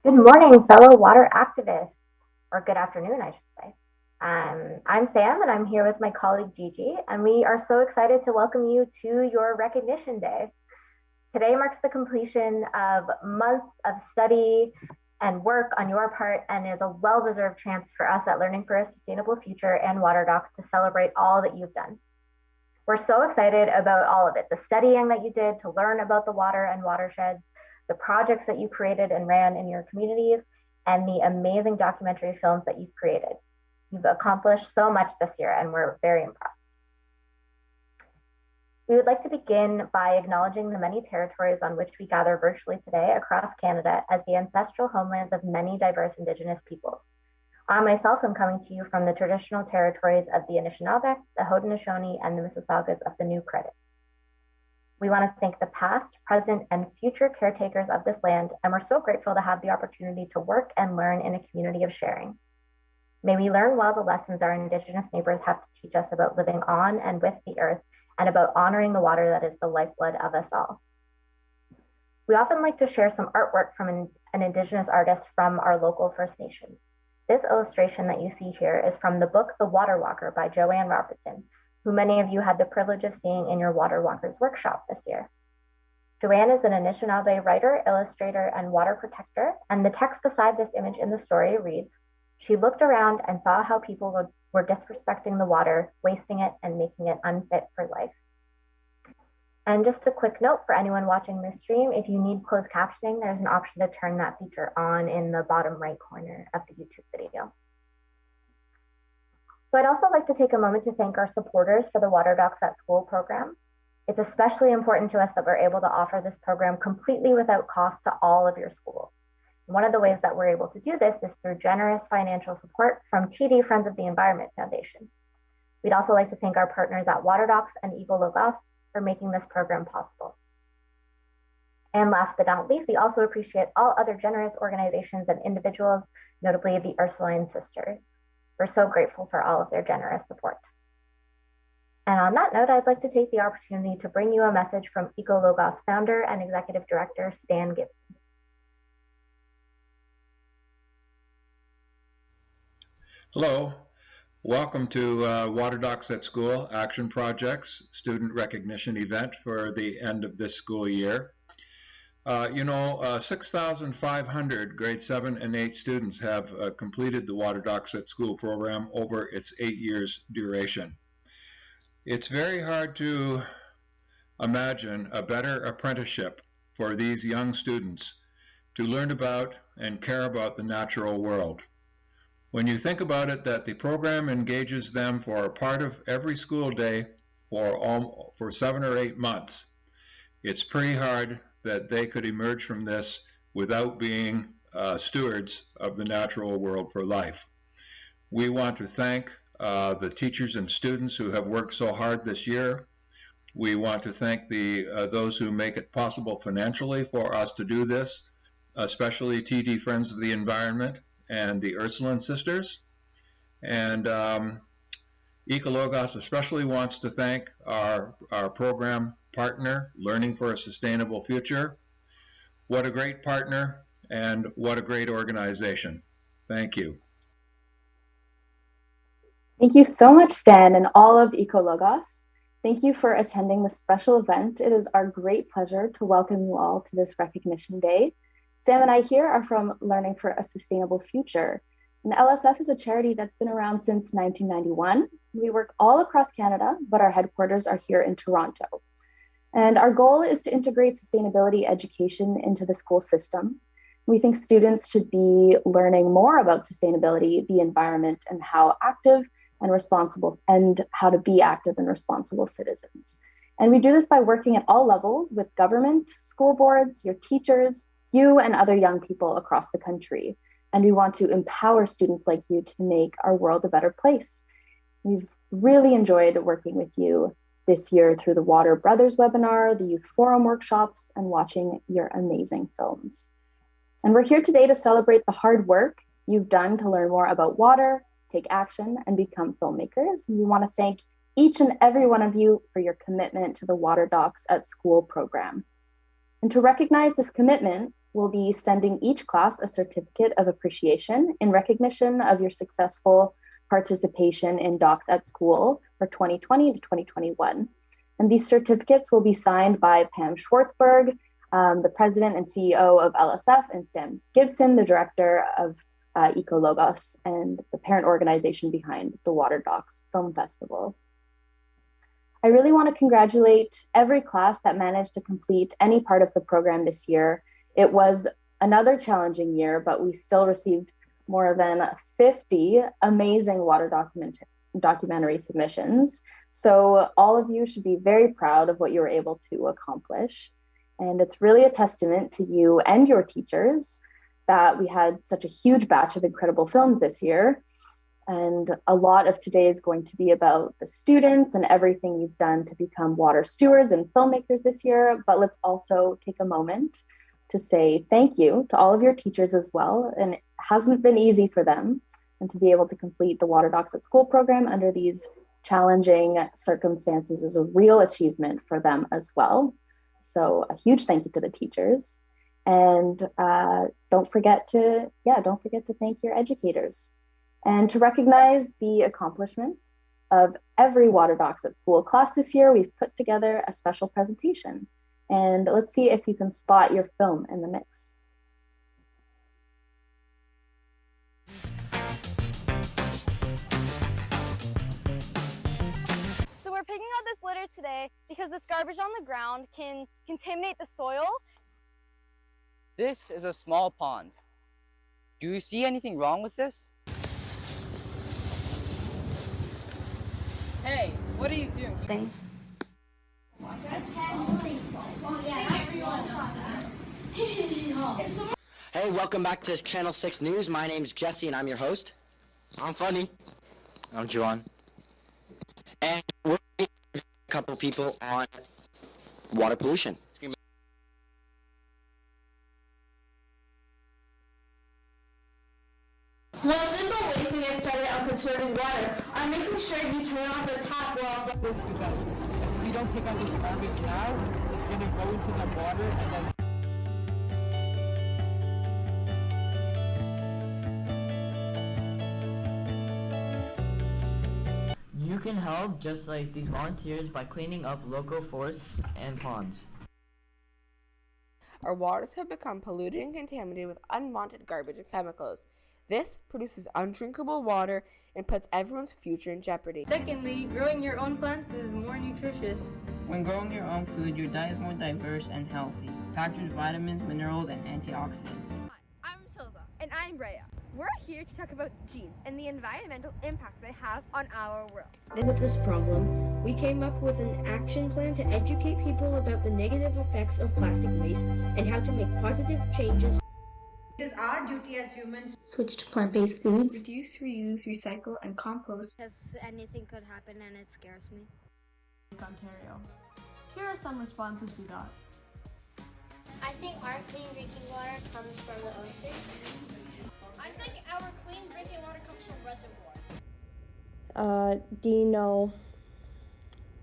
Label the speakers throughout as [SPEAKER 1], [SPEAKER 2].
[SPEAKER 1] Good morning, fellow water activists, or good afternoon, I should say. I'm Sam, and I'm here with my colleague Gigi, and we are so excited to welcome you to your Recognition Day. Today marks the completion of months of study and work on your part, and is a well deserved chance for us at Learning for a Sustainable Future and Water Docs to celebrate all that you've done. We're so excited about all of it, the studying that you did to learn about the water and watersheds, the projects that you created and ran in your communities, and the amazing documentary films that you've created. You've accomplished so much this year, and we're very impressed. We would like to begin by acknowledging the many territories on which we gather virtually today across Canada as the ancestral homelands of many diverse Indigenous peoples. I myself am coming to you from the traditional territories of the Anishinaabe, the Haudenosaunee, and the Mississaugas of the New Credit. We want to thank the past, present, and future caretakers of this land, and we're so grateful to have the opportunity to work and learn in a community of sharing. May we learn well the lessons our Indigenous neighbors have to teach us about living on and with the earth, and about honoring the water that is the lifeblood of us all. We often like to share some artwork from an Indigenous artist from our local First Nations. This illustration that you see here is from the book The Water Walker by Joanne Robertson, who many of you had the privilege of seeing in your Water Walkers workshop this year. Joanne is an Anishinaabe writer, illustrator, and water protector, and the text beside this image in the story reads, "She looked around and saw how people were disrespecting the water, wasting it, and making it unfit for life." And just a quick note for anyone watching this stream, if you need closed captioning, there's an option to turn that feature on in the bottom right corner of the YouTube video. So I'd also like to take a moment to thank our supporters for the Water Docs at School program. It's especially important to us that we're able to offer this program completely without cost to all of your schools. One of the ways that we're able to do this is through generous financial support from TD Friends of the Environment Foundation. We'd also like to thank our partners at Water Docs and Eco Logos for making this program possible. And last but not least, we also appreciate all other generous organizations and individuals, notably the Ursuline Sisters. We're so grateful for all of their generous support. And on that note, I'd like to take the opportunity to bring you a message from Eco Logos founder and executive director, Stan Gibson.
[SPEAKER 2] Hello, welcome to Water Docs at School Action Projects student recognition event for the end of this school year. 6,500 grade 7 and 8 students have completed the Water Docs at School program over its 8 years duration. It's very hard to imagine a better apprenticeship for these young students to learn about and care about the natural world. When you think about it, that the program engages them for a part of every school day for 7 or 8 months, it's pretty hard that they could emerge from this without being stewards of the natural world for life. We want to thank the teachers and students who have worked so hard this year. We want to thank those who make it possible financially for us to do this, especially TD Friends of the Environment and the Ursuline Sisters. And Ecologos especially wants to thank our program partner, Learning for a Sustainable Future. What a great partner and what a great organization. Thank you.
[SPEAKER 3] Thank you so much, Stan, and all of Ecologos. Thank you for attending this special event. It is our great pleasure to welcome you all to this Recognition Day. Sam and I here are from Learning for a Sustainable Future. And LSF is a charity that's been around since 1991. We work all across Canada, but our headquarters are here in Toronto. And our goal is to integrate sustainability education into the school system. We think students should be learning more about sustainability, the environment, and how to be active and responsible citizens. And we do this by working at all levels with government, school boards, your teachers, you and other young people across the country. And we want to empower students like you to make our world a better place. We've really enjoyed working with you this year through the Water Brothers webinar, the Youth Forum workshops, and watching your amazing films. And we're here today to celebrate the hard work you've done to learn more about water, take action, and become filmmakers. And we want to thank each and every one of you for your commitment to the Water Docs at School program. And to recognize this commitment, we'll be sending each class a certificate of appreciation in recognition of your successful participation in Docs at School for 2020 to 2021. And these certificates will be signed by Pam Schwartzberg, the president and CEO of LSF, and Stan Gibson, the director of Ecologos and the parent organization behind the Water Docs Film Festival. I really want to congratulate every class that managed to complete any part of the program this year. It was another challenging year, but we still received more than 50 amazing water documentary submissions. So all of you should be very proud of what you were able to accomplish. And it's really a testament to you and your teachers that we had such a huge batch of incredible films this year. And a lot of today is going to be about the students and everything you've done to become water stewards and filmmakers this year. But let's also take a moment to say thank you to all of your teachers as well. And it hasn't been easy for them, and to be able to complete the Water Docs at School program under these challenging circumstances is a real achievement for them as well. So a huge thank you to the teachers. And don't forget to thank your educators. And to recognize the accomplishments of every Water Docs at School class this year, we've put together a special presentation. And let's see if you can spot your film in the mix.
[SPEAKER 4] So we're picking out this litter today because this garbage on the ground can contaminate the soil.
[SPEAKER 5] This is a small pond. Do you see anything wrong with this? Hey, what are you doing?
[SPEAKER 4] Things.
[SPEAKER 6] Hey, welcome back to Channel 6 News. My name's Jesse and I'm your host. I'm funny. I'm Joanne. And we're a couple people on water pollution.
[SPEAKER 7] One simple way to get started on conserving water are making sure you turn off the tap while
[SPEAKER 8] This is that if we don't pick up this garbage now, it's going to go into the water and then you can help just like these volunteers by cleaning up local forests and ponds.
[SPEAKER 9] Our waters have become polluted and contaminated with unwanted garbage and chemicals. This produces undrinkable water and puts everyone's future in jeopardy.
[SPEAKER 10] Secondly, growing your own plants is more nutritious.
[SPEAKER 8] When growing your own food, your diet is more diverse and healthy, packed with vitamins, minerals, and antioxidants.
[SPEAKER 4] Hi, I'm Matilda. And I'm Rhea. We're here to talk about genes and the environmental impact they have on our world.
[SPEAKER 10] With this problem, we came up with an action plan to educate people about the negative effects of plastic waste and how to make positive changes.
[SPEAKER 7] it is our duty as humans
[SPEAKER 10] Switch to plant-based foods.
[SPEAKER 11] Reduce, reuse, recycle, and compost.
[SPEAKER 4] Because anything could happen and it scares me.
[SPEAKER 11] Ontario. Here are some responses we got.
[SPEAKER 4] I think our clean drinking water comes from the ocean.
[SPEAKER 7] I think our clean drinking water comes from reservoir.
[SPEAKER 10] Dino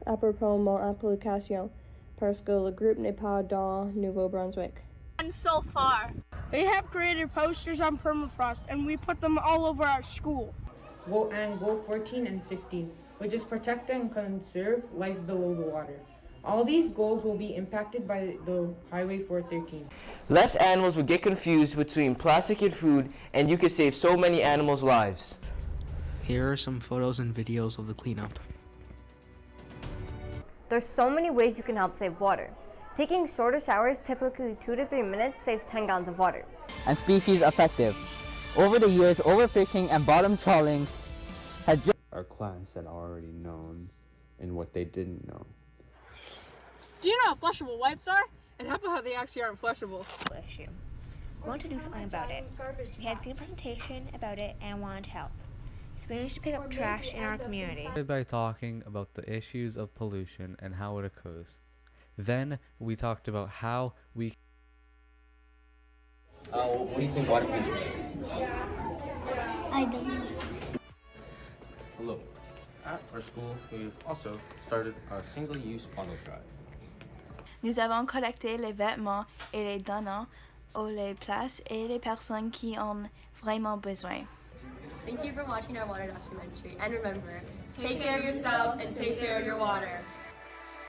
[SPEAKER 10] apropos mon application parce que le groupe n'est pas dans Nouveau-Brunswick.
[SPEAKER 4] And so far,
[SPEAKER 11] They have created posters on permafrost and we put them all over our school.
[SPEAKER 8] Goal 14 and 15, which is protect and conserve life below the water. All these goals will be impacted by the Highway 413.
[SPEAKER 12] Less animals will get confused between plastic and food, and you can save so many animals' lives.
[SPEAKER 13] Here are some photos and videos of the cleanup.
[SPEAKER 4] there's so many ways you can help save water. Taking shorter showers, typically 2 to 3 minutes, saves 10 gallons of water.
[SPEAKER 5] And species effective. Over the years, overfishing and bottom trawling has
[SPEAKER 14] our class had already known and what they didn't know.
[SPEAKER 10] Do you know how flushable wipes are? And how about how they actually aren't flushable?
[SPEAKER 11] Issue. We want to do something about it. We had seen a presentation about it and wanted to help. So we managed to pick up trash in our community.
[SPEAKER 15] By talking about the issues of pollution and how it occurs. Then we talked about how we
[SPEAKER 5] what do you think water pollution is?
[SPEAKER 4] I don't know.
[SPEAKER 13] Hello. At our school, we've also started a single-use bottle drive.
[SPEAKER 10] Nous avons collecté les vêtements et les donnant
[SPEAKER 16] aux les places et les personnes qui en ont vraiment besoin.
[SPEAKER 17] Thank you for watching our water documentary. And remember, take care of yourself and take care of your water.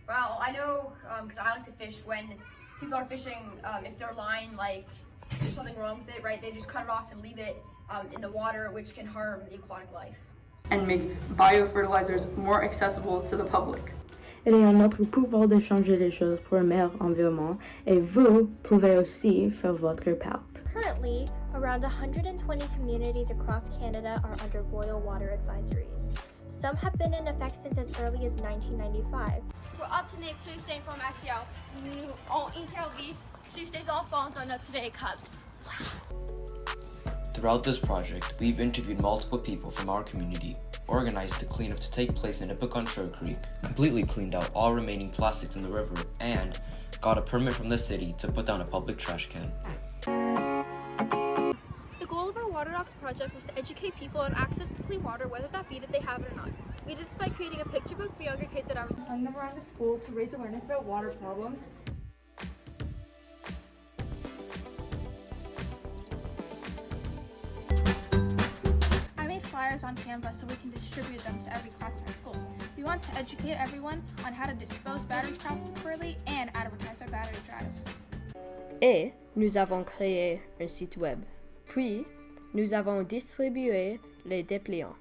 [SPEAKER 18] Well, I know, because I like to fish, when people are fishing, if their line, like, there's something wrong with it, right, they just cut it off and leave it in the water, which can harm the aquatic life.
[SPEAKER 19] And make biofertilizers more accessible to the public.
[SPEAKER 20] Il est en notre pouvoir de changer les choses pour un meilleur environnement et vous pouvez aussi faire votre part.
[SPEAKER 21] Currently, around 120 communities across Canada are under boil water advisories. Some have been in effect since as early as 1995.
[SPEAKER 4] Pour obtenir plus d'informations, nous on interviewe plus des enfants dans notre école.
[SPEAKER 22] Throughout this project, we've interviewed multiple people from our community, organized the cleanup to take place in Ippicontra Creek, completely cleaned out all remaining plastics in the river, and got a permit from the city to put down a public trash can.
[SPEAKER 23] The goal of our Water Docs project was to educate people on access to clean water, whether that be that they have it or not. We did this by creating a picture book for younger kids at our school.
[SPEAKER 24] Hung them around the school to raise awareness about water problems.
[SPEAKER 11] I made flyers on Canva so we can distribute them to every class in our school. We want to educate everyone on how to dispose batteries properly and advertise our battery drive.
[SPEAKER 25] Et nous avons créé un site web. Puis, nous avons distribué les dépliants.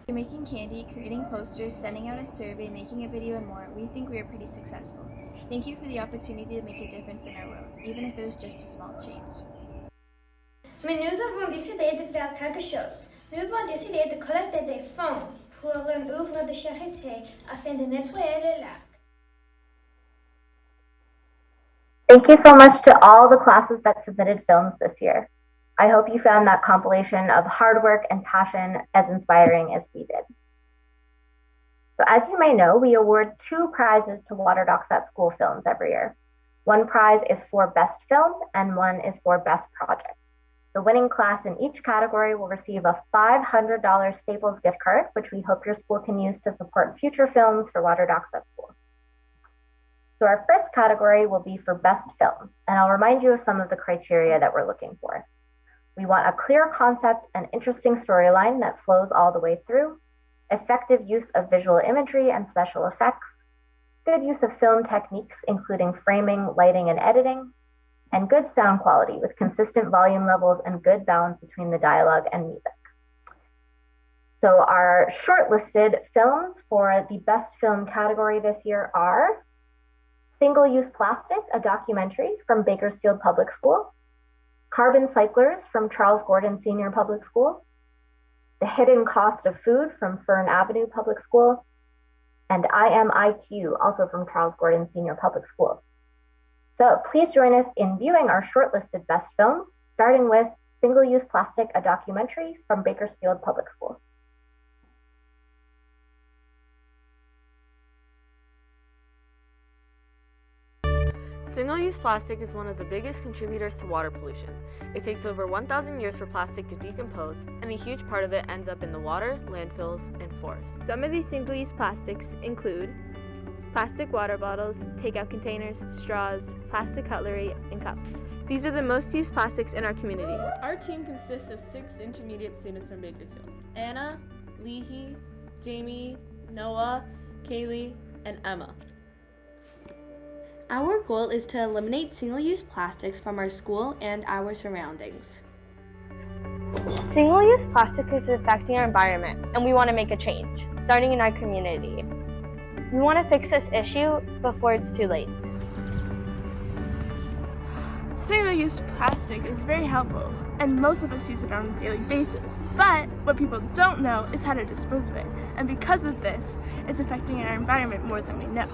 [SPEAKER 11] Making candy, creating posters, sending out a survey, making a video, and more, we think we are pretty successful. Thank you for the opportunity to make a difference in our world, even if it was just a small change.
[SPEAKER 26] Mais nous avons décidé de faire quelque chose. Nous avons décidé de collecter des fonds pour une œuvre de charité afin de nettoyer le lac.
[SPEAKER 1] Thank you so much to all the classes that submitted films this year. I hope you found that compilation of hard work and passion as inspiring as we did. So as you may know, we award 2 prizes to Water Docs at School films every year. One prize is for Best Film and one is for Best Project. The winning class in each category will receive a $500 Staples gift card, which we hope your school can use to support future films for Water Docs at School. So our first category will be for Best Film, and I'll remind you of some of the criteria that we're looking for. We want a clear concept and interesting storyline that flows all the way through, effective use of visual imagery and special effects, good use of film techniques, including framing, lighting, and editing, and good sound quality with consistent volume levels and good balance between the dialogue and music. So our shortlisted films for the Best Film category this year are Single-Use Plastic, a documentary from Bakersfield Public School, Carbon Cyclers from Charles Gordon Senior Public School, The Hidden Cost of Food from Fern Avenue Public School, and IMIQ, also from Charles Gordon Senior Public School. So please join us in viewing our shortlisted best films, starting with Single-Use Plastic, a documentary from Bakersfield Public School.
[SPEAKER 9] Single-use plastic is one of the biggest contributors to water pollution. It takes over 1,000 years for plastic to decompose, and a huge part of it ends up in the water, landfills, and forests. Some of these single-use plastics include plastic water bottles, takeout containers, straws, plastic cutlery, and cups. These are the most used plastics in our community.
[SPEAKER 8] Our team consists of 6 intermediate students from Bakersfield: Anna, Leahy, Jamie, Noah, Kaylee, and Emma.
[SPEAKER 27] Our goal is to eliminate single-use plastics from our school and our surroundings.
[SPEAKER 28] Single-use plastic is affecting our environment, and we want to make a change, starting in our community. We want to fix this issue before it's too late.
[SPEAKER 29] Single-use plastic is very helpful, and most of us use it on a daily basis. But what people don't know is how to dispose of it, and because of this, it's affecting our environment more than we know.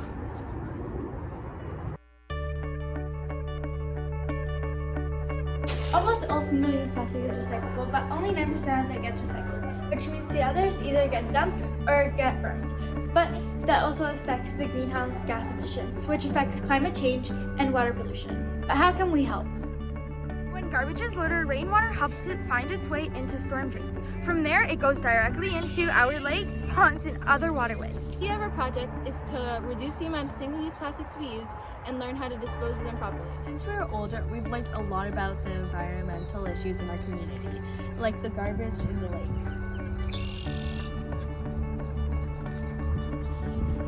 [SPEAKER 30] Almost all single-use plastic is recyclable, but only 9% of it gets recycled, which means the others either get dumped or get burned. But that also affects the greenhouse gas emissions, which affects climate change and water pollution. But how can we help?
[SPEAKER 23] When
[SPEAKER 29] garbages litter, rainwater helps it find its way into storm drains. From there, it goes directly into our lakes, ponds, and other waterways.
[SPEAKER 23] The key of our project is to reduce the amount of single-use plastics we use and learn how to dispose of them properly.
[SPEAKER 27] Since we are older, we've learned a lot about the environmental issues in our community, like the garbage in the lake.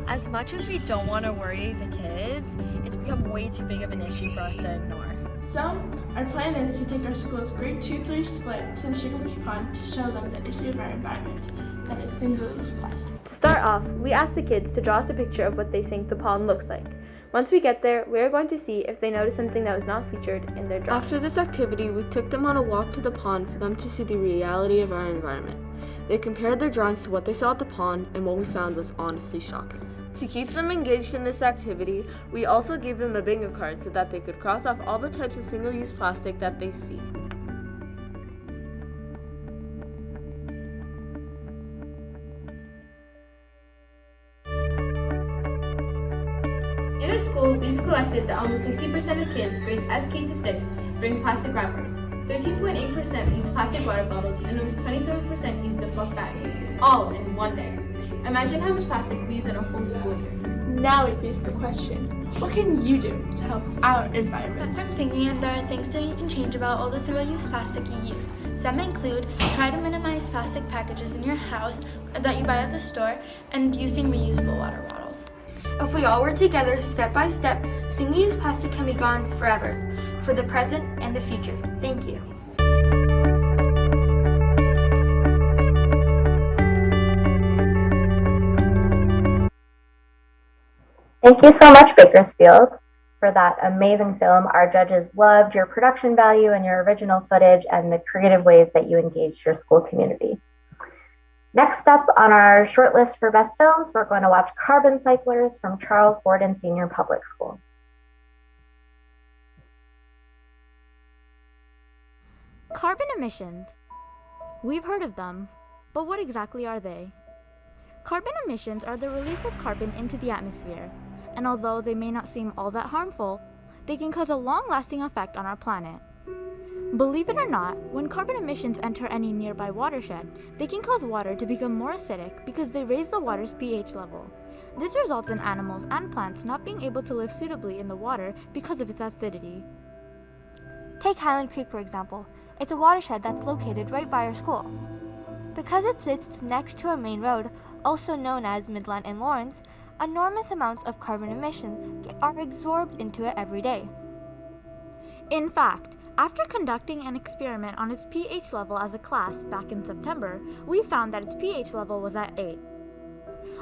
[SPEAKER 27] As much as we don't want to worry the kids, it's become way too big of an issue for us to ignore.
[SPEAKER 29] So, our plan is to take our school's grade 2-3 split to Sugarbush Pond to show them the issue of our environment, that is single-use plastic.
[SPEAKER 9] To start off, we asked the kids to draw us a picture of what they think the pond looks like. Once we get there, we are going to see if they notice something that was not featured in their drawing. After this activity, we took them on a walk to the pond for them to see the reality of our environment. They compared their drawings to what they saw at the pond, and what we found was honestly shocking. To keep them engaged in this activity, we also gave them a bingo card so that they could cross off all the types of single-use plastic that they see.
[SPEAKER 23] In our school, we've collected that almost 60% of kids grades SK to 6 bring plastic wrappers, 13.8% use plastic water bottles, and almost 27% use book bags, all in one day. Imagine how much plastic we use in a whole school year.
[SPEAKER 29] Now we face the question, what can you do to help our environment?
[SPEAKER 26] I'm thinking and there are things that you can change about all the single-use plastic you use. Some include try to minimize plastic packages in your house that you buy at the store and using reusable water bottles.
[SPEAKER 30] If we all work together step by step, single-use plastic can be gone forever, for the present and the future. Thank you.
[SPEAKER 1] Thank you so much, Bakersfield, for that amazing film. Our judges loved your production value and your original footage and the creative ways that you engaged your school community. Next up on our short list for best films, we're going to watch Carbon Cyclers from Charles Gordon Senior Public School.
[SPEAKER 2] Carbon emissions. We've heard of them, but what exactly are they? Carbon emissions are the release of carbon into the atmosphere, and although they may not seem all that harmful, they can cause a long-lasting effect on our planet. Believe it or not, when carbon emissions enter any nearby watershed, they can cause water to become more acidic because they raise the water's pH level. This results in animals and plants not being able to live suitably in the water because of its acidity.
[SPEAKER 21] Take Highland Creek, for example. It's a watershed that's located right by our school. Because it sits next to a main road, also known as Midland and Lawrence, enormous amounts of carbon emissions are absorbed into it every day.
[SPEAKER 2] In fact, after conducting an experiment on its pH level as a class back in September, we found that its pH level was at 8.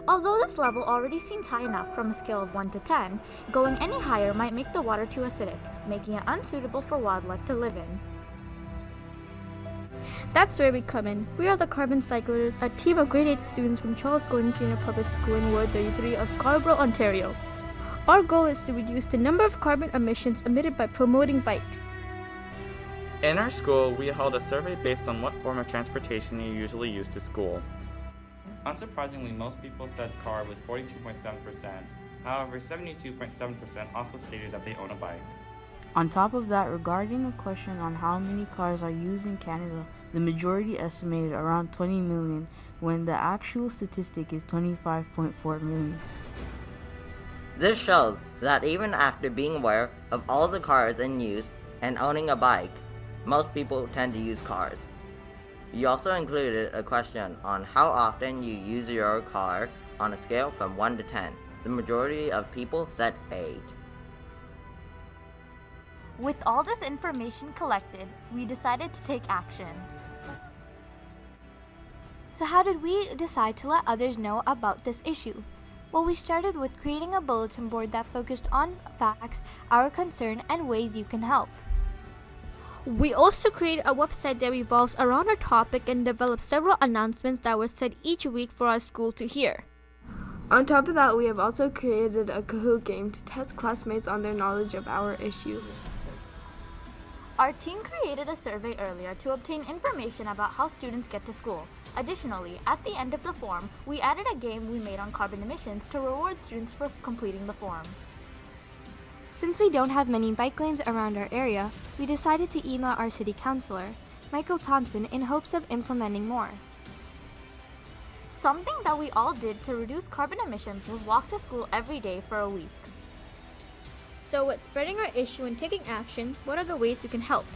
[SPEAKER 2] Although this level already seems high enough from a scale of 1 to 10, going any higher might make the water too acidic, making it unsuitable for wildlife to live in.
[SPEAKER 30] That's where we come in. We are the Carbon Cyclers, a team of grade 8 students from Charles Gordon Senior Public School in Ward 33 of Scarborough, Ontario. Our goal is to reduce the number of carbon emissions emitted by promoting bikes.
[SPEAKER 3] In our school, we held a survey based on what form of transportation you usually use to school. Unsurprisingly, most people said car with 42.7%. However, 72.7% also stated that they own a bike.
[SPEAKER 5] On top of that, regarding a question on how many cars are used in Canada, the majority estimated around 20 million, when the actual statistic is 25.4 million.
[SPEAKER 6] This shows that even after being aware of all the cars in use and owning a bike, most people tend to use cars. You also included a question on how often you use your car on a scale from 1 to 10. The majority of people said 8.
[SPEAKER 2] With all this information collected, we decided to take action.
[SPEAKER 21] So how did we decide to let others know about this issue? Well, we started with creating a bulletin board that focused on facts, our concern, and ways you can help.
[SPEAKER 30] We also created a website that revolves around our topic and developed several announcements that were said each week for our school to hear.
[SPEAKER 29] On top of that, we have also created a Kahoot game to test classmates on their knowledge of our issue.
[SPEAKER 2] Our team created a survey earlier to obtain information about how students get to school. Additionally, at the end of the form, we added a game we made on carbon emissions to reward students for completing the form.
[SPEAKER 21] Since we don't have many bike lanes around our area, we decided to email our city councilor, Michael Thompson, in hopes of implementing more.
[SPEAKER 2] Something that we all did to reduce carbon emissions was walk to school every day for a week.
[SPEAKER 30] So with spreading our issue and taking action, what are the ways you can help?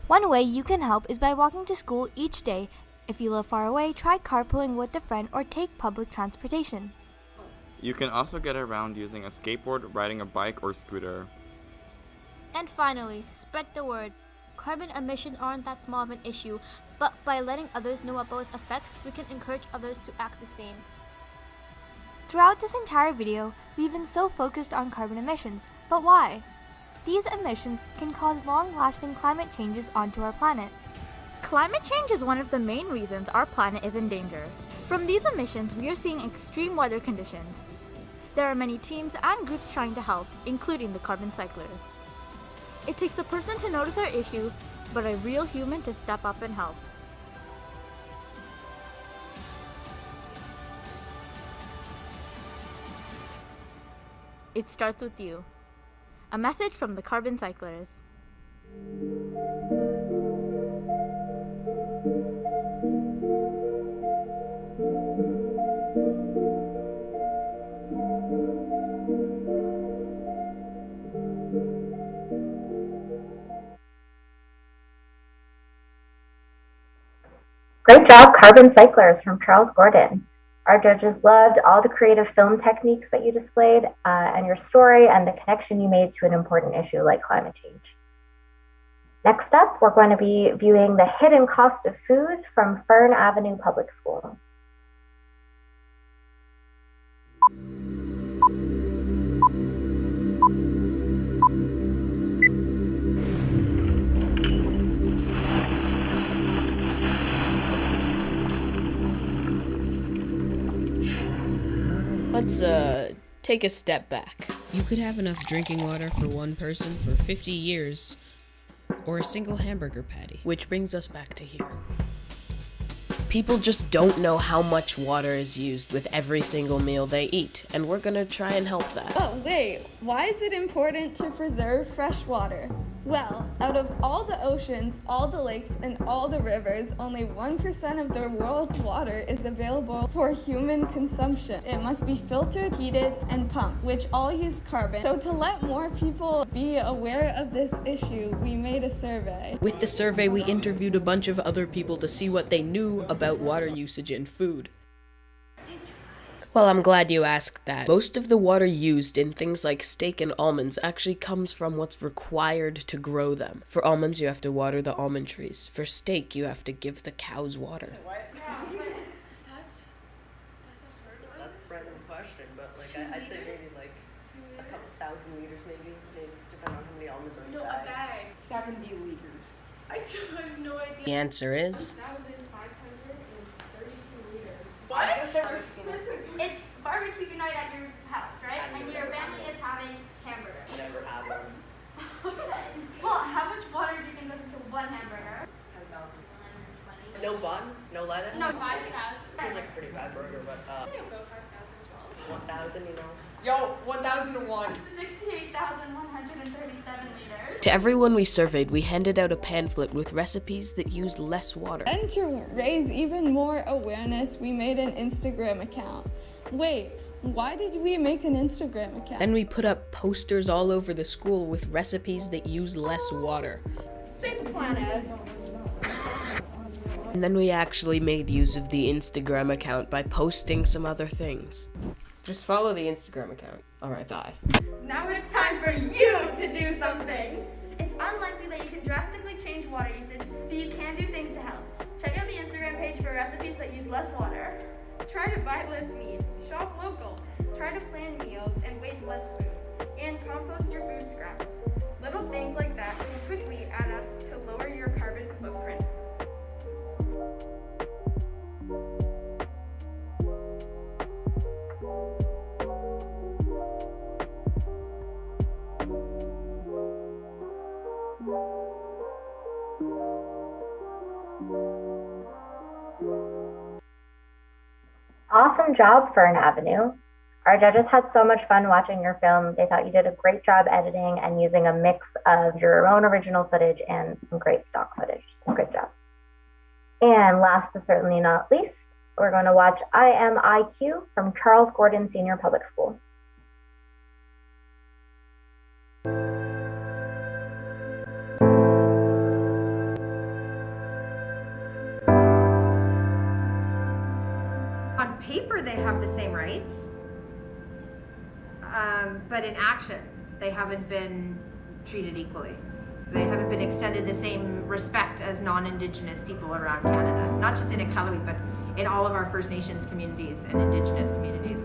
[SPEAKER 21] One way you can help is by walking to school each day. If you live far away, try carpooling with a friend or take public transportation.
[SPEAKER 3] You can also get around using a skateboard, riding a bike, or scooter.
[SPEAKER 30] And finally, spread the word. Carbon emissions aren't that small of an issue, but by letting others know about its effects, we can encourage others to act the same.
[SPEAKER 21] Throughout this entire video, we've been so focused on carbon emissions, but why? These emissions can cause long-lasting climate changes onto our planet.
[SPEAKER 2] Climate change is one of the main reasons our planet is in danger. From these emissions, we are seeing extreme weather conditions. There are many teams and groups trying to help, including the carbon cyclers. It takes a person to notice our issue, but a real human to step up and help. It starts with you. A message from the carbon cyclers.
[SPEAKER 1] Great job, Carbon Cyclers from Charles Gordon. Our judges loved all the creative film techniques that you displayed and your story and the connection you made to an important issue like climate change. Next up, we're going to be viewing the hidden cost of food from Fern Avenue Public School.
[SPEAKER 7] Let's take a step back. You could have enough drinking water for one person for 50 years, or a single hamburger patty. Which brings us back to here. People just don't know how much water is used with every single meal they eat, and we're gonna try and help that.
[SPEAKER 24] Oh, wait, why is it important to preserve fresh water? Well, out of all the oceans, all the lakes, and all the rivers, only 1% of the world's water is available for human consumption. It must be filtered, heated, and pumped, which all use carbon. So to let more people be aware of this issue, we made a survey.
[SPEAKER 7] With the survey, we interviewed a bunch of other people to see what they knew about water usage in food. Well, I'm glad you asked that. Most of the water used in things like steak and almonds actually comes from what's required to grow them. For almonds, you have to water the almond trees. For steak, you have to give the cows water.
[SPEAKER 10] That's a random question, but I'd say maybe a couple thousand liters, maybe depending on how many almonds are in the bag.
[SPEAKER 24] A bag.
[SPEAKER 10] 70 liters.
[SPEAKER 24] I have no idea.
[SPEAKER 7] The answer is...
[SPEAKER 24] 1,532 liters. What?
[SPEAKER 12] It's barbecue night at your house, right? And your family is having hamburger.
[SPEAKER 10] Never had one.
[SPEAKER 12] Okay. Well, how much water do you think goes into one hamburger?
[SPEAKER 10] 10,000. No bun? No lettuce?
[SPEAKER 12] No, 5,000.
[SPEAKER 10] Seems like a pretty bad burger, but
[SPEAKER 12] I think about 5,000 as well.
[SPEAKER 10] 1,000, you know? Yo, 1,000 to 1.
[SPEAKER 12] 68,137 liters.
[SPEAKER 7] To everyone we surveyed, we handed out a pamphlet with recipes that used less water.
[SPEAKER 24] And to raise even more awareness, we made an Instagram account. Wait, why did we make an Instagram account?
[SPEAKER 7] Then we put up posters all over the school with recipes that use less water.
[SPEAKER 12] Save the planet.
[SPEAKER 7] And then we actually made use of the Instagram account by posting some other things. Just follow the Instagram account. Alright, bye.
[SPEAKER 12] Now it's time for you to do something. It's unlikely that you can drastically change water usage, but you can do things to help. Check out the Instagram page for recipes that use less water.
[SPEAKER 24] Try to buy less meat, shop local, try to plan meals and waste less food, and compost your food scraps. Little things like that can quickly add up to lower your carbon footprint.
[SPEAKER 1] Awesome job, Fern Avenue. Our judges had so much fun watching your film. They thought you did a great job editing and using a mix of your own original footage and some great stock footage. So good job. And last but certainly not least, we're going to watch IMIQ from Charles Gordon Senior Public School.
[SPEAKER 4] On paper, they have the same rights, but in action, they haven't been treated equally. They haven't been extended the same respect as non-Indigenous people around Canada, not just in Iqaluit, but in all of our First Nations communities and Indigenous communities.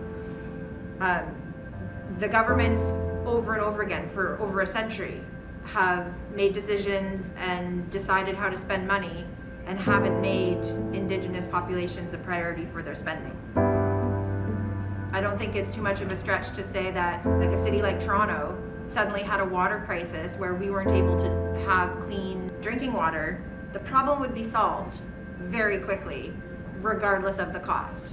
[SPEAKER 4] The governments over and over again for over a century have made decisions and decided how to spend money and haven't made Indigenous populations a priority for their spending. I don't think it's too much of a stretch to say that like a city like Toronto suddenly had a water crisis where we weren't able to have clean drinking water. The problem would be solved very quickly, regardless of the cost.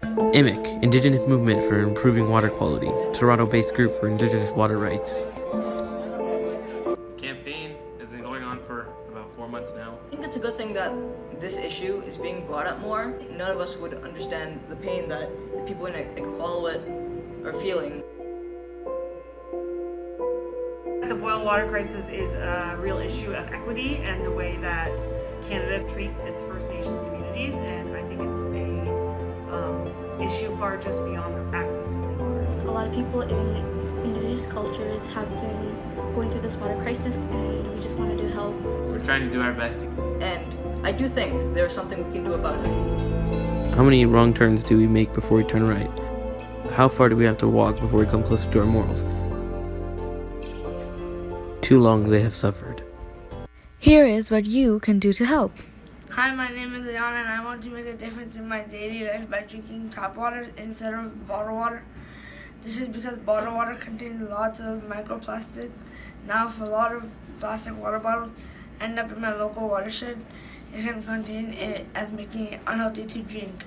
[SPEAKER 13] IMIC, Indigenous Movement for Improving Water Quality, Toronto-based group for Indigenous water rights.
[SPEAKER 14] Campaign has been going on for about 4 months now.
[SPEAKER 15] I think it's a good thing that this issue is being brought up more. None of us would understand the pain that the people in Iqaluit are feeling.
[SPEAKER 16] The boil water crisis is a real issue of equity and the way that Canada treats its First Nations communities, and I think it's a issue far just beyond access to clean water.
[SPEAKER 26] A lot of people in Indigenous cultures have been going through this water crisis, and we just wanted to help.
[SPEAKER 14] We're trying to do our best.
[SPEAKER 15] And I do think there's something we can do about it.
[SPEAKER 13] How many wrong turns do we make before we turn right? How far do we have to walk before we come closer to our morals? Too long they have suffered.
[SPEAKER 17] Here is what you can do to help.
[SPEAKER 18] Hi, my name is Leon, and I want to make a difference in my daily life by drinking tap water instead of bottled water. This is because bottled water contains lots of microplastic. Now, if a lot of plastic water bottles end up in my local watershed, it can contain it as making it unhealthy to drink.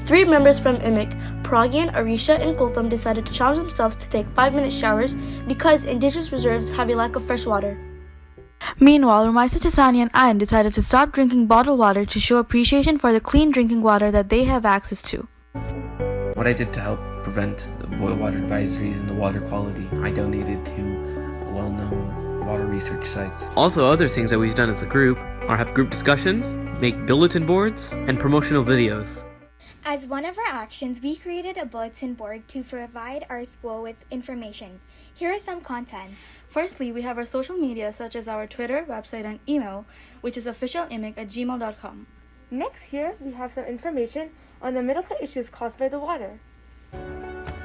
[SPEAKER 30] 3 members from IMIC, Pragyan, Arisha, and Kultham decided to challenge themselves to take 5-minute showers because Indigenous reserves have a lack of fresh water.
[SPEAKER 17] Meanwhile, Rumaisa Chasani and Ayan decided to stop drinking bottled water to show appreciation for the clean drinking water that they have access to.
[SPEAKER 13] What I did to help prevent the boil water advisories and the water quality, I donated to well-known water research sites. Also, other things that we've done as a group are have group discussions, make bulletin boards, and promotional videos.
[SPEAKER 19] As one of our actions, we created a bulletin board to provide our school with information. Here are some contents.
[SPEAKER 30] Firstly, we have our social media such as our Twitter, website, and email, which is officialimic@gmail.com.
[SPEAKER 9] Next here, we have some information on the medical issues caused by the water.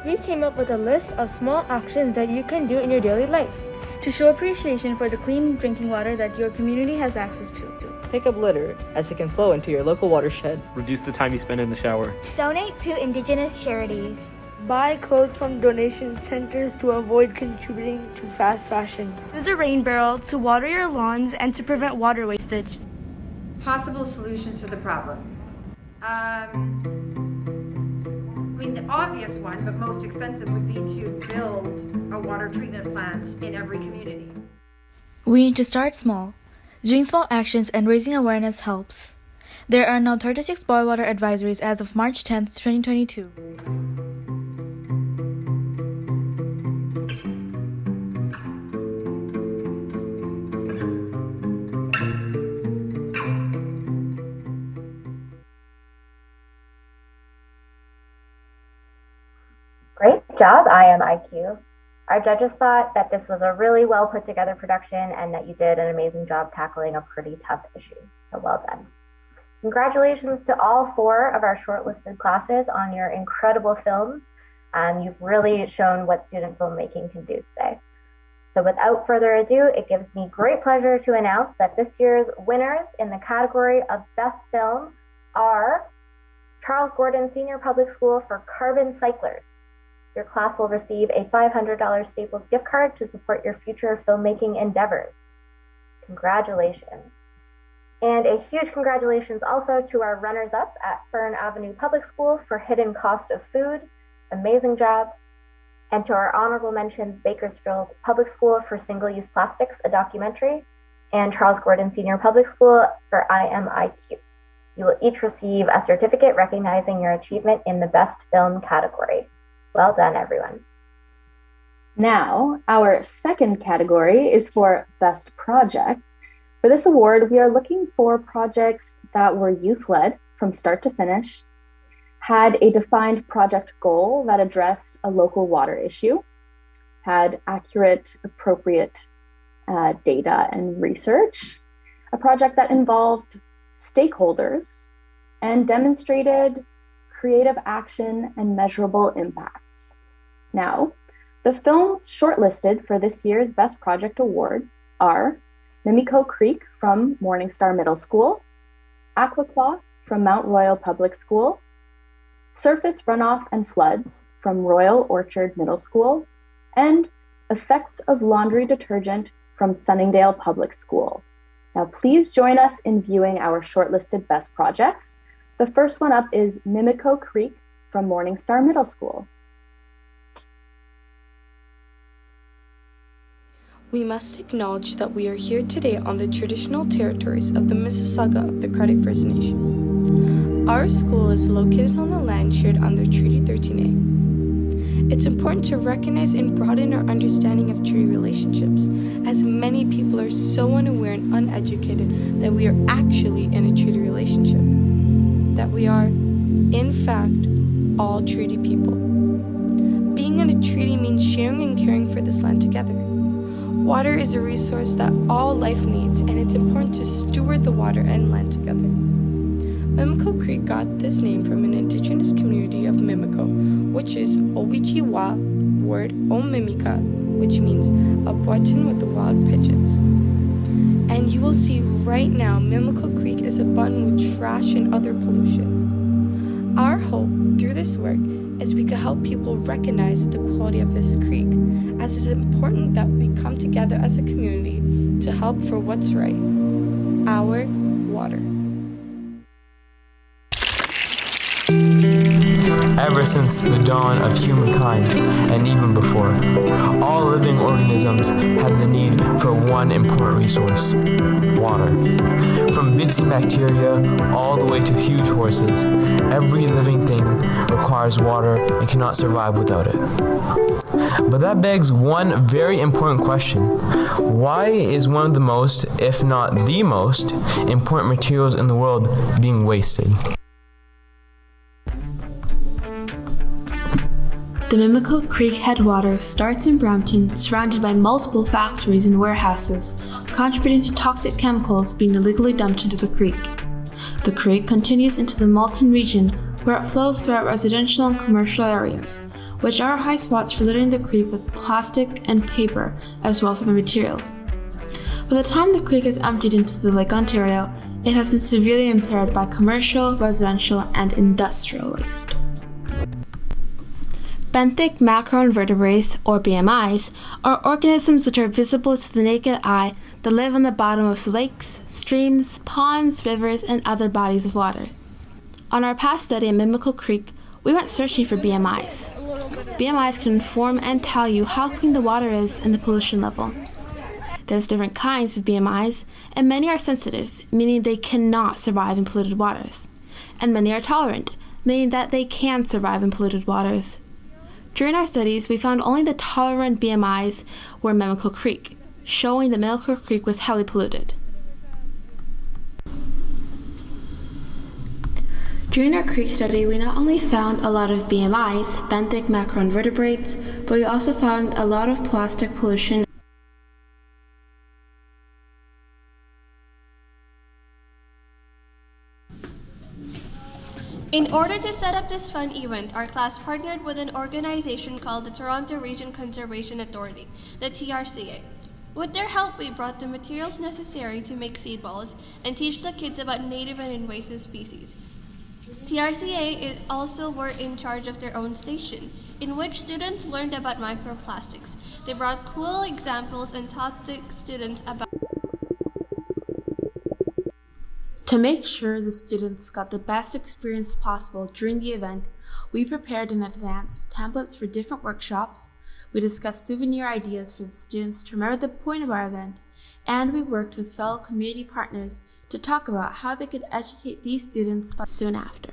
[SPEAKER 9] We came up with a list of small actions that you can do in your daily life
[SPEAKER 30] to show appreciation for the clean drinking water that your community has access to.
[SPEAKER 20] Pick up litter as it can flow into your local watershed.
[SPEAKER 14] Reduce the time you spend in the shower.
[SPEAKER 19] Donate to Indigenous charities.
[SPEAKER 29] Buy clothes from donation centers to avoid contributing to fast fashion.
[SPEAKER 30] Use a rain barrel to water your lawns and to prevent water wastage.
[SPEAKER 4] Possible solutions to the problem. The obvious one, but most expensive, would be to build a water treatment plant in every community.
[SPEAKER 17] We need to start small. Doing small actions and raising awareness helps. There are now 36 boil water advisories as of March 10th, 2022.
[SPEAKER 1] Great job, IMIQ. Our judges thought that this was a really well put together production and that you did an amazing job tackling a pretty tough issue. So well done. Congratulations to all 4 of our shortlisted classes on your incredible films. You've really shown what student filmmaking can do today. So without further ado, it gives me great pleasure to announce that this year's winners in the category of Best Film are Charles Gordon Senior Public School for Carbon Cyclers. Your class will receive a $500 Staples gift card to support your future filmmaking endeavors. congratulations. And a huge congratulations also to our runners-up at Fern Avenue Public School for Hidden Cost of Food. Amazing job. And to our honorable mentions, Bakersfield Public School for Single-Use Plastics, a documentary, and Charles Gordon Senior Public School for IMIQ. You will each receive a certificate recognizing your achievement in the Best Film category. Well done, everyone.
[SPEAKER 3] Now, our second category is for Best Project. For this award, we are looking for projects that were youth-led from start to finish, had a defined project goal that addressed a local water issue, had accurate, appropriate data and research, a project that involved stakeholders, and demonstrated creative action and measurable impacts. Now, the films shortlisted for this year's Best Project Award are Mimico Creek from Morningstar Middle School, Aquacloth from Mount Royal Public School, Surface Runoff and Floods from Royal Orchard Middle School, and Effects of Laundry Detergent from Sunningdale Public School. Now, please join us in viewing our shortlisted best projects. The first one up is Mimico Creek from Morningstar Middle School.
[SPEAKER 5] We must acknowledge that we are here today on the traditional territories of the Mississauga of the Credit First Nation. Our school is located on the land shared under Treaty 13A. It's important to recognize and broaden our understanding of treaty relationships, as many people are so unaware and uneducated that we are actually in a treaty relationship, that we are, in fact, all treaty people. Being in a treaty means sharing and caring for this land together. Water is a resource that all life needs, and it's important to steward the water and land together. Mimico Creek got this name from an indigenous community of Mimico, which is Owichiwa word Omimika, which means a button with the wild pigeons. And you will see right now Mimico Creek is abundant with trash and other pollution. Our hope through this work is we can help people recognize the quality of this creek, as it's important that we come together as a community to help for what's right, our water.
[SPEAKER 6] Ever since the dawn of humankind, and even before, all living organisms had the need for one important resource: water. From bitsy bacteria all the way to huge horses, every living thing requires water and cannot survive without it. But that begs one very important question. Why is one of the most, if not the most, important materials in the world being wasted?
[SPEAKER 8] The Mimico Creek headwater starts in Brampton, surrounded by multiple factories and warehouses, contributing to toxic chemicals being illegally dumped into the creek. The creek continues into the Malton region, where it flows throughout residential and commercial areas, which are high spots for littering the creek with plastic and paper, as well as other materials. By the time the creek is emptied into the Lake Ontario, it has been severely impaired by commercial, residential, and industrial waste. Benthic macroinvertebrates, or BMIs, are organisms which are visible to the naked eye that live on the bottom of lakes, streams, ponds, rivers, and other bodies of water. On our past study at Mimico Creek, we went searching for BMIs. BMIs can inform and tell you how clean the water is and the pollution level. There's different kinds of BMIs, and many are sensitive, meaning they cannot survive in polluted waters. And many are tolerant, meaning that they can survive in polluted waters. During our studies, we found only the tolerant BMIs were in Mimico Creek, showing that Mimico Creek was heavily polluted. During our creek study, we not only found a lot of BMIs, benthic macroinvertebrates, but we also found a lot of plastic pollution.
[SPEAKER 11] In order to set up this fun event, our class partnered with an organization called the Toronto Region Conservation Authority, the TRCA. With their help, we brought the materials necessary to make seed balls and teach the kids about native and invasive species. TRCA also were in charge of their own station, in which students learned about microplastics. They brought cool examples and taught the students about
[SPEAKER 8] To make sure the students got the best experience possible during the event, we prepared in advance templates for different workshops, we discussed souvenir ideas for the students to remember the point of our event, and we worked with fellow community partners to talk about how they could educate these students soon after.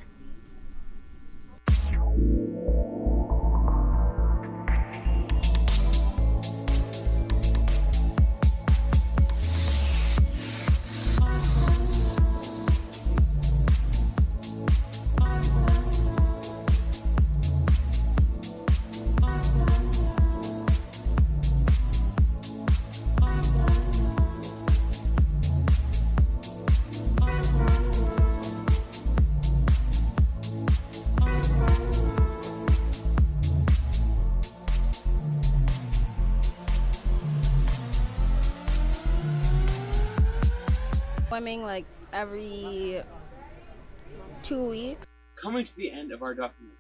[SPEAKER 2] Swimming like every 2 weeks.
[SPEAKER 7] Coming to the end of our documentary,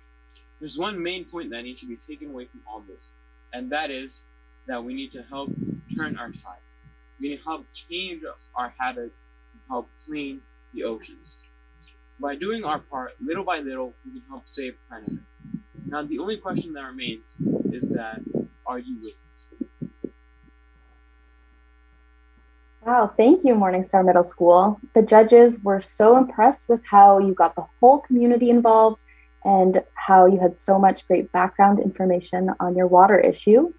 [SPEAKER 7] there's one main point that needs to be taken away from all this, and that is that we need to help turn our tides. We need to help change our habits and help clean the oceans. By doing our part, little by little, we can help save planet Earth. Now, the only question that remains is that, are you with me?
[SPEAKER 3] Wow, thank you, Morningstar Middle School. The judges were so impressed with how you got the whole community involved and how you had so much great background information on your water issue.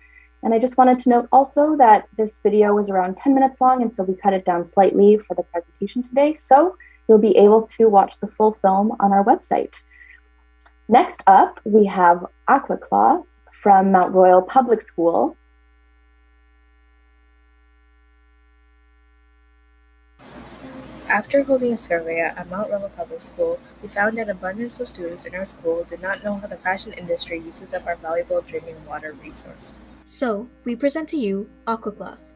[SPEAKER 3] And I just wanted to note also that this video was around 10 minutes long, and so we cut it down slightly for the presentation today. So you'll be able to watch the full film on our website. Next up, we have Aquacloth from Mount Royal Public School.
[SPEAKER 10] After holding a survey at Mount Royal Public School, we found an abundance of students in our school did not know how the fashion industry uses up our valuable drinking water resource.
[SPEAKER 12] So, we present to you Aquacloth.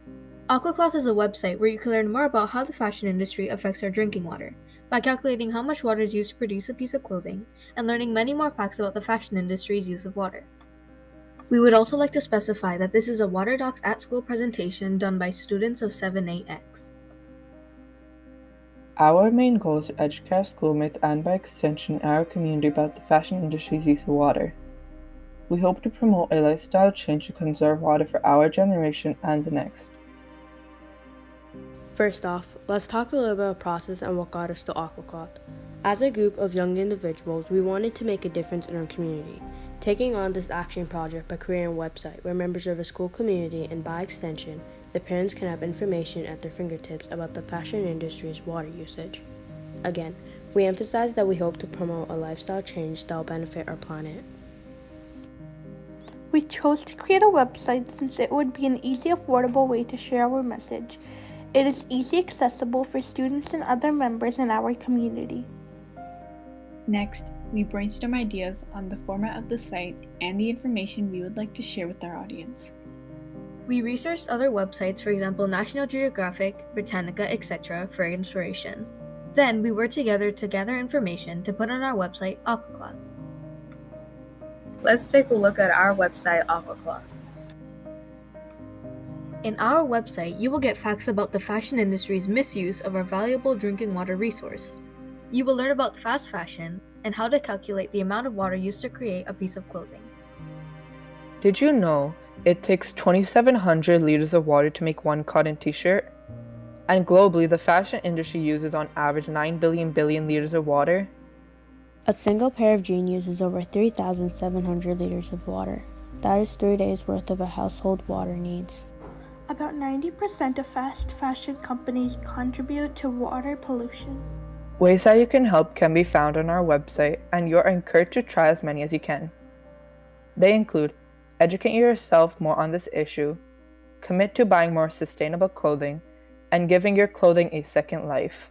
[SPEAKER 12] Aquacloth is a website where you can learn more about how the fashion industry affects our drinking water, by calculating how much water is used to produce a piece of clothing, and learning many more facts about the fashion industry's use of water. We would also like to specify that this is a Water Docs at School presentation done by students of 7AX.
[SPEAKER 21] Our main goal is to educate our schoolmates and by extension our community about the fashion industry's use of water. We hope to promote a lifestyle change to conserve water for our generation and the next.
[SPEAKER 22] First off, let's talk a little bit about the process and what got us to Aquacloth. As a group of young individuals, we wanted to make a difference in our community, taking on this action project by creating a website where members of the school community and by extension, the parents can have information at their fingertips about the fashion industry's water usage. Again, we emphasize that we hope to promote a lifestyle change that will benefit our planet.
[SPEAKER 29] We chose to create a website since it would be an easy, affordable way to share our message. It is easy accessible for students and other members in our community.
[SPEAKER 23] Next, we brainstorm ideas on the format of the site and the information we would like to share with our audience.
[SPEAKER 12] We researched other websites, for example National Geographic, Britannica, etc. for inspiration. Then we worked together to gather information to put on our website, Aquacloth.
[SPEAKER 10] Let's take a look at our website, Aquacloth.
[SPEAKER 12] In our website, you will get facts about the fashion industry's misuse of our valuable drinking water resource. You will learn about fast fashion and how to calculate the amount of water used to create a piece of clothing.
[SPEAKER 21] Did you know it takes 2,700 liters of water to make one cotton t-shirt? And globally, the fashion industry uses on average 9 billion liters of water.
[SPEAKER 22] A single pair of jeans uses over 3,700 liters of water. That is 3 days worth of a household water needs.
[SPEAKER 29] About 90% of fast fashion companies contribute to water pollution.
[SPEAKER 21] Ways that you can help can be found on our website, and you're encouraged to try as many as you can. They include educating yourself more on this issue, commit to buying more sustainable clothing, and giving your clothing a second life.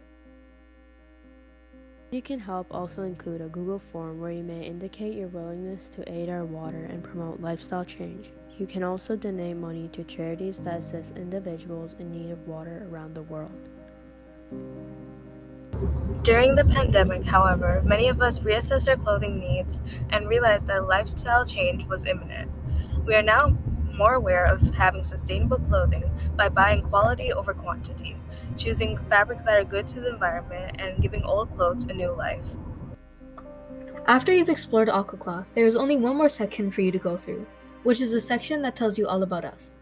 [SPEAKER 22] You can help also include a Google form where you may indicate your willingness to aid our water and promote lifestyle change. You can also donate money to charities that assist individuals in need of water around the world.
[SPEAKER 12] During the pandemic, however, many of us reassessed our clothing needs and realized that lifestyle change was imminent. We are now
[SPEAKER 10] more aware of having sustainable clothing by buying quality over quantity, choosing fabrics that are good to the environment, and giving old clothes a new life.
[SPEAKER 12] After you've explored Aquacloth, there is only one more section for you to go through, which is the section that tells you all about us.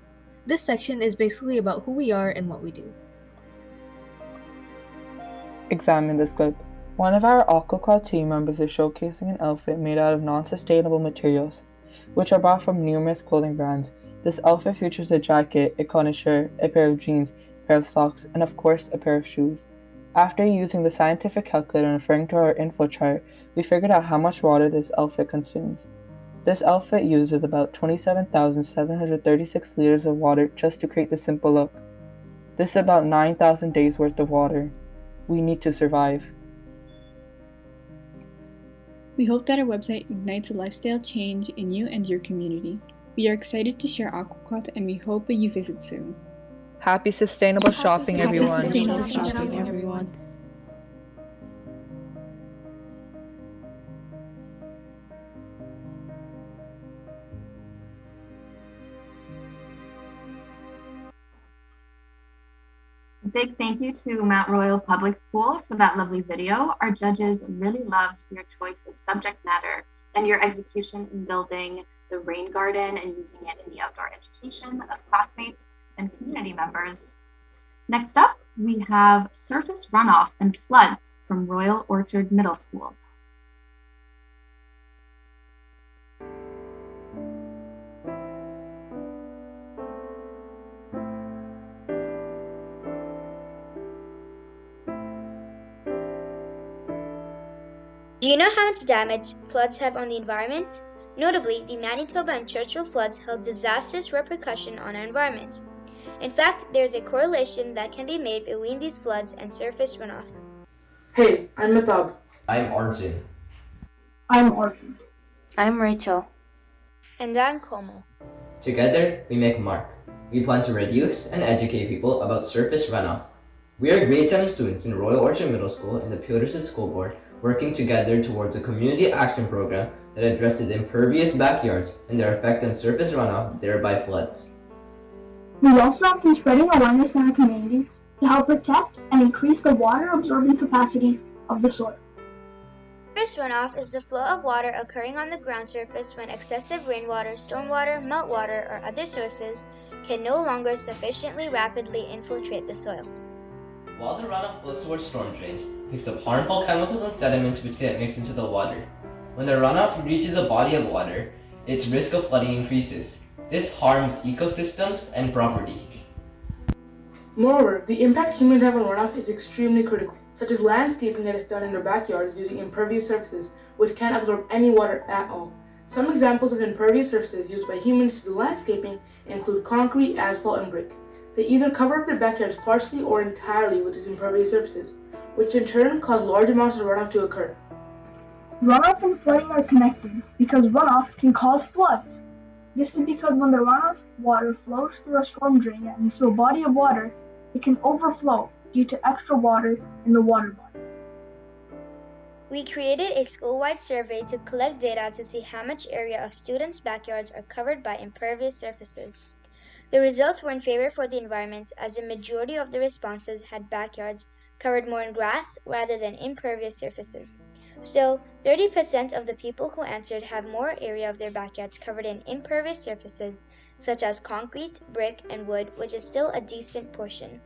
[SPEAKER 12] This section is basically about who we are and what we do.
[SPEAKER 21] Examine this clip. One of our Aquacloth team members is showcasing an outfit made out of non-sustainable materials, which are bought from numerous clothing brands. This outfit features a jacket, a cotton shirt, a pair of jeans, a pair of socks, and of course a pair of shoes. After using the scientific calculator and referring to our info chart, we figured out how much water this outfit consumes. This outfit uses about 27,736 liters of water just to create this simple look. This is about 9,000 days worth of water. We need to survive.
[SPEAKER 23] We hope that our website ignites a lifestyle change in you and your community. We are excited to share Aquacloth and we hope that you visit soon.
[SPEAKER 21] Happy sustainable shopping, everyone.
[SPEAKER 23] Sustainable shopping, everyone.
[SPEAKER 1] A big thank you to Mount Royal Public School for that lovely video. Our judges really loved your choice of subject matter and your execution in building the rain garden and using it in the outdoor education of classmates and community members. Next up, we have surface runoff and floods from Royal Orchard Middle School.
[SPEAKER 9] Do you know how much damage floods have on the environment? Notably, the Manitoba and Churchill floods held disastrous repercussion on our environment. In fact, there is a correlation that can be made between these floods and surface runoff.
[SPEAKER 13] Hey, I'm Matab.
[SPEAKER 15] I'm Arjun.
[SPEAKER 16] I'm Arjun.
[SPEAKER 9] I'm Rachel. And I'm Como.
[SPEAKER 15] Together, we make Mark. We plan to reduce and educate people about surface runoff. We are grade 7 students in Royal Orchard Middle School and the Peterson School Board, working together towards a community action program that addresses impervious backyards and their effect on surface runoff, thereby floods.
[SPEAKER 16] We also have been spreading awareness in our community to help protect and increase the water absorbing capacity of the soil.
[SPEAKER 9] Surface runoff is the flow of water occurring on the ground surface when excessive rainwater, stormwater, meltwater, or other sources can no longer sufficiently rapidly infiltrate the soil.
[SPEAKER 15] While the runoff flows towards storm drains, it picks up harmful chemicals and sediments which get mixed into the water. When the runoff reaches a body of water, its risk of flooding increases. This harms ecosystems and property.
[SPEAKER 13] Moreover, the impact humans have on runoff is extremely critical, such as landscaping that is done in their backyards using impervious surfaces, which can't absorb any water at all. Some examples of impervious surfaces used by humans to do landscaping include concrete, asphalt, and brick. They either cover up their backyards partially or entirely with these impervious surfaces, which in turn cause large amounts of runoff to occur.
[SPEAKER 16] Runoff and flooding are connected because runoff can cause floods. This is because when the runoff water flows through a storm drain and into a body of water, it can overflow due to extra water in the water body.
[SPEAKER 9] We created a school-wide survey to collect data to see how much area of students' backyards are covered by impervious surfaces. The results were in favor for the environment, as the majority of the responses had backyards covered more in grass rather than impervious surfaces. Still, 30% of the people who answered have more area of their backyards covered in impervious surfaces, such as concrete, brick, and wood, which is still a decent portion.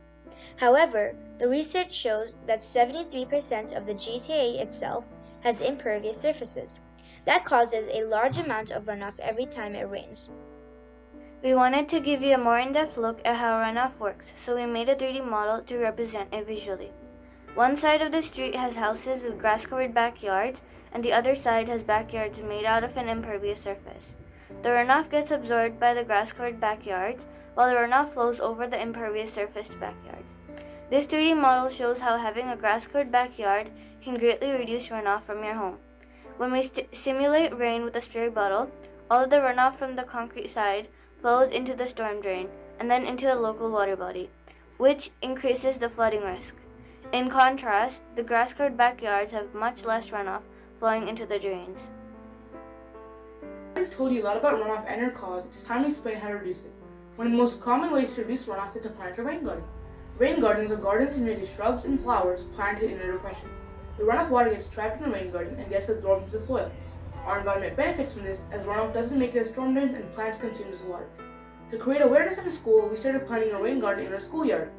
[SPEAKER 9] However, the research shows that 73% of the GTA itself has impervious surfaces. That causes a large amount of runoff every time it rains. We wanted to give you a more in-depth look at how runoff works, so we made a 3D model to represent it visually. One side of the street has houses with grass-covered backyards, and the other side has backyards made out of an impervious surface. The runoff gets absorbed by the grass-covered backyards, while the runoff flows over the impervious surfaced backyards. This 3D model shows how having a grass-covered backyard can greatly reduce runoff from your home. When we simulate rain with a spray bottle, all of the runoff from the concrete side flows into the storm drain and then into the local water body, which increases the flooding risk. In contrast, the grass-covered backyards have much less runoff flowing into the drains.
[SPEAKER 13] we've told you a lot about runoff and our cause, it is time to explain how to reduce it. One of the most common ways to reduce runoff is to plant a rain garden. Rain gardens are gardens made of shrubs and flowers planted in a depression. The runoff water gets trapped in the rain garden and gets absorbed into the soil. Our environment benefits from this as runoff doesn't make it as storm drains and plants consume this water. To create awareness at the school, we started planting a rain garden in our schoolyard.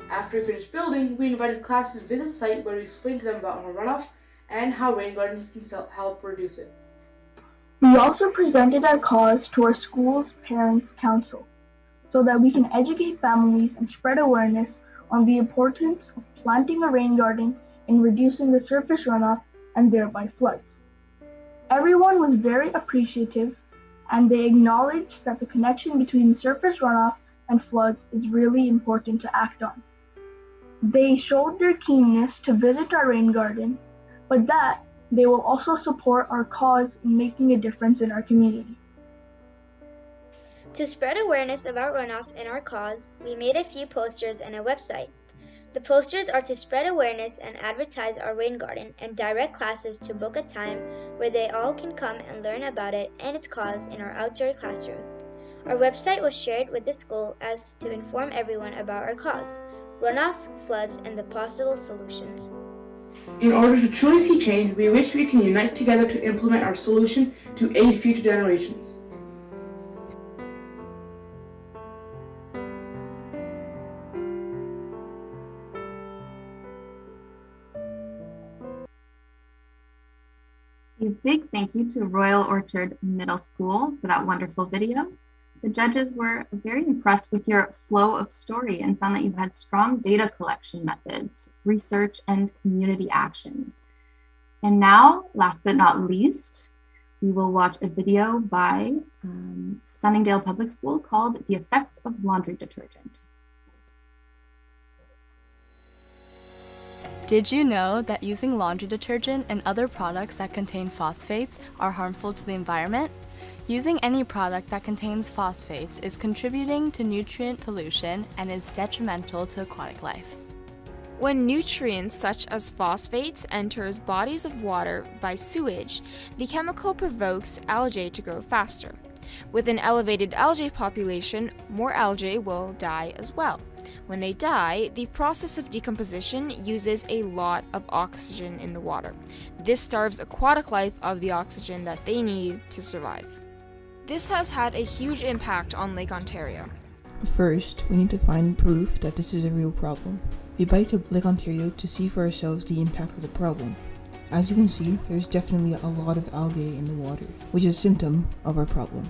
[SPEAKER 13] After we finished building, we invited classes to visit the site where we explained to them about our runoff and how rain gardens can help reduce it.
[SPEAKER 16] We also presented our cause to our school's parent council so that we can educate families and spread awareness on the importance of planting a rain garden and reducing the surface runoff and thereby floods. Everyone was very appreciative and they acknowledged that the connection between surface runoff and floods is really important to act on. They showed their keenness to visit our rain garden, but that they will also support our cause in making a difference in our community.
[SPEAKER 9] To spread awareness about runoff and our cause, we made a few posters and a website. The posters are to spread awareness and advertise our rain garden and direct classes to book a time where they all can come and learn about it and its cause in our outdoor classroom. Our website was shared with the school as to inform everyone about our cause, runoff, floods, and the possible solutions.
[SPEAKER 13] In order to truly see change, we wish we can unite together to implement our solution to aid future generations.
[SPEAKER 3] A big thank you to Royal Orchard Middle School for that wonderful video. The judges were very impressed with your flow of story and found that you had strong data collection methods, research, and community action. And now, last but not least, we will watch a video by Sunningdale Public School called The Effects of Laundry Detergent.
[SPEAKER 17] Did you know that using laundry detergent and other products that contain phosphates are harmful to the environment? Using any product that contains phosphates is contributing to nutrient pollution and is detrimental to aquatic life.
[SPEAKER 14] When nutrients such as phosphates enters bodies of water by sewage, the chemical provokes algae to grow faster. With an elevated algae population, more algae will die as well. When they die, the process of decomposition uses a lot of oxygen in the water. This starves aquatic life of the oxygen that they need to survive. This has had a huge impact on Lake Ontario.
[SPEAKER 18] First, we need to find proof that this is a real problem. We bike to Lake Ontario to see for ourselves the impact of the problem. As you can see, there's definitely a lot of algae in the water, which is a symptom of our problem.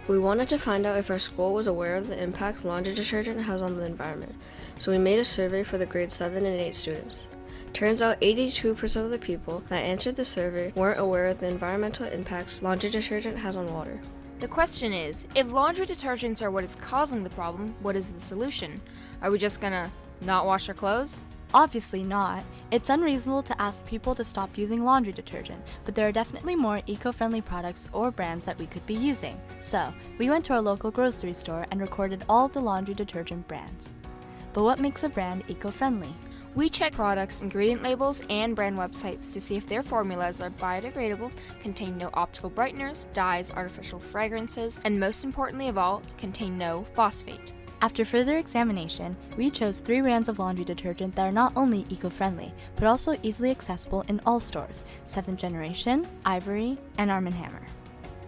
[SPEAKER 22] We wanted to find out if our school was aware of the impact laundry detergent has on the environment, so we made a survey for the grades 7 and 8 students. Turns out 82% of the people that answered the survey weren't aware of the environmental impacts laundry detergent has on water.
[SPEAKER 14] The question is, if laundry detergents are what is causing the problem, what is the solution? Are we just gonna not wash our clothes?
[SPEAKER 17] Obviously not. It's unreasonable to ask people to stop using laundry detergent, but there are definitely more eco-friendly products or brands that we could be using. So, we went to our local grocery store and recorded all of the laundry detergent brands. But what makes a brand eco-friendly?
[SPEAKER 14] We check products' ingredient labels and brand websites to see if their formulas are biodegradable, contain no optical brighteners, dyes, artificial fragrances, and most importantly of all, contain no phosphate.
[SPEAKER 17] After further examination, we chose 3 brands of laundry detergent that are not only eco-friendly, but also easily accessible in all stores: 7th Generation, Ivory, and Arm & Hammer.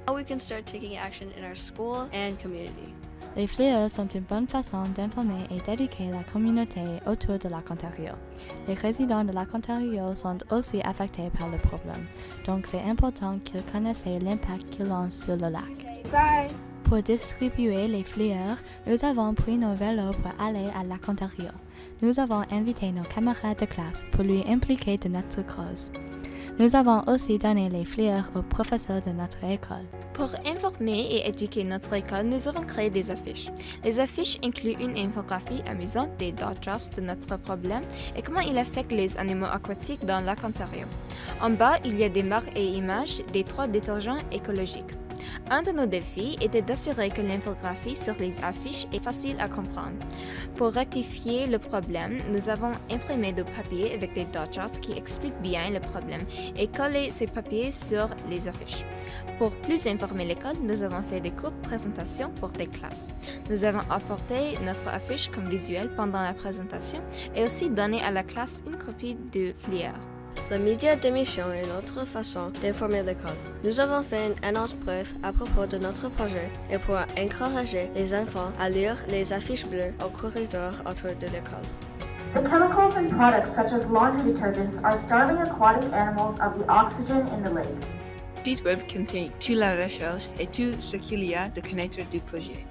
[SPEAKER 22] Now we can start taking action in our school and community.
[SPEAKER 17] Les flyers sont une bonne façon d'informer et d'éduquer la communauté autour de Lac Ontario. Les résidents de Lac Ontario sont aussi affectés par le problème, donc c'est important qu'ils connaissent l'impact qu'ils ont sur le lac.
[SPEAKER 29] Bye!
[SPEAKER 17] Pour distribuer les flyers, nous avons pris nos vélos pour aller à Lac Ontario. Nous avons invité nos camarades de classe pour lui impliquer de notre cause. Nous avons aussi donné les flyers aux professeurs de notre école.
[SPEAKER 14] Pour informer et éduquer notre école, nous avons créé des affiches. Les affiches incluent une infographie amusante des dodgers de notre problème et comment il affecte les animaux aquatiques dans Lac Ontario. En bas, il y a des marques et images des 3 détergents écologiques. Un de nos défis était d'assurer que l'infographie sur les affiches est facile à comprendre. Pour rectifier le problème, nous avons imprimé du papier avec des dot charts qui expliquent bien le problème et collé ces papiers sur les affiches. Pour plus informer l'école, nous avons fait des courtes présentations pour des classes. Nous avons apporté notre affiche comme visuel pendant la présentation et aussi donné à la classe une copie de flyer.
[SPEAKER 22] Le média d'émission est une autre façon d'informer l'école. Nous avons fait une annonce brève à propos de notre projet et pour encourager les enfants à lire les affiches bleues au corridor autour de l'école.
[SPEAKER 1] The chemicals and products such as laundry detergents are starving aquatic animals of the oxygen in the lake.
[SPEAKER 4] Site web contient toute la recherche et tout ce qu'il y a de connecteur du projet.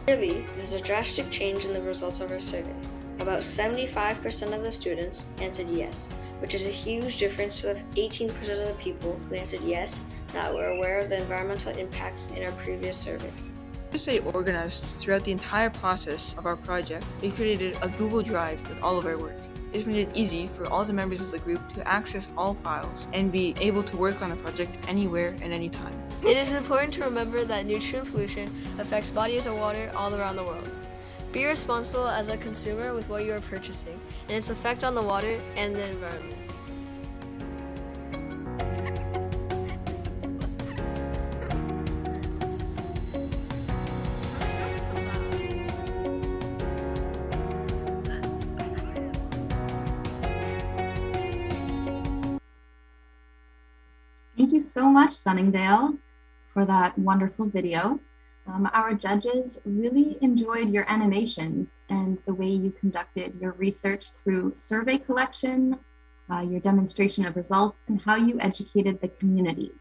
[SPEAKER 22] Clearly, there's a drastic change in the results of our survey. About 75% of the students answered yes, which is a huge difference to the 18% of the people who answered yes that were aware of the environmental impacts in our previous survey.
[SPEAKER 4] To stay organized throughout the entire process of our project, we created a Google Drive with all of our work. It made it easy for all the members of the group to access all files and be able to work on a project anywhere and anytime.
[SPEAKER 22] It is important to remember that nutrient pollution affects bodies of water all around the world. Be responsible as a consumer with what you are purchasing and its effect on the water and the environment.
[SPEAKER 3] Thank you so much, Sunningdale, for that wonderful video. Our judges really enjoyed your animations and the way you conducted your research through survey collection, your demonstration of results, and how you educated the community.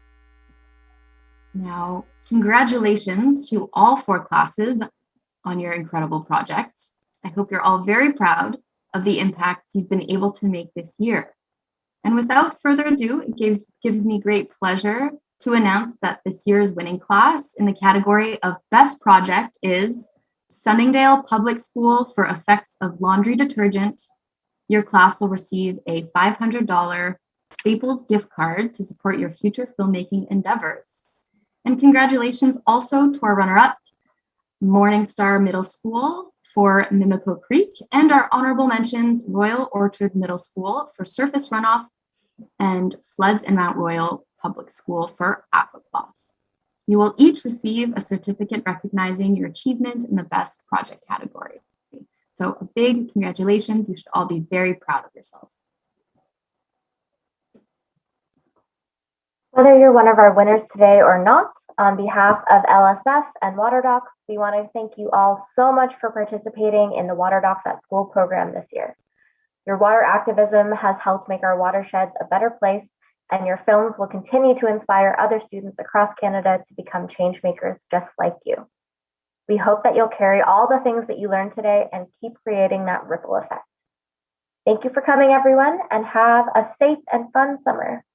[SPEAKER 3] Now, congratulations to all 4 classes on your incredible project. I hope you're all very proud of the impacts you've been able to make this year. And without further ado, it gives me great pleasure to announce that this year's winning class in the category of Best Project is Sunningdale Public School for Effects of Laundry Detergent. Your class will receive a $500 Staples gift card to support your future filmmaking endeavors. And congratulations also to our runner-up, Morningstar Middle School for Mimico Creek, and our honorable mentions, Royal Orchard Middle School for surface runoff, and Floods and Mount Royal Public School for aquacloths. You will each receive a certificate recognizing your achievement in the Best Project category. So a big congratulations. You should all be very proud of yourselves. Whether you're one of our winners today or not, on behalf of LSF and Water Docs, we want to thank you all so much for participating in the Water Docs at School program this year. Your water activism has helped make our watersheds a better place, and your films will continue to inspire other students across Canada to become change makers just like you. We hope that you'll carry all the things that you learned today and keep creating that ripple effect. Thank you for coming, everyone, and have a safe and fun summer.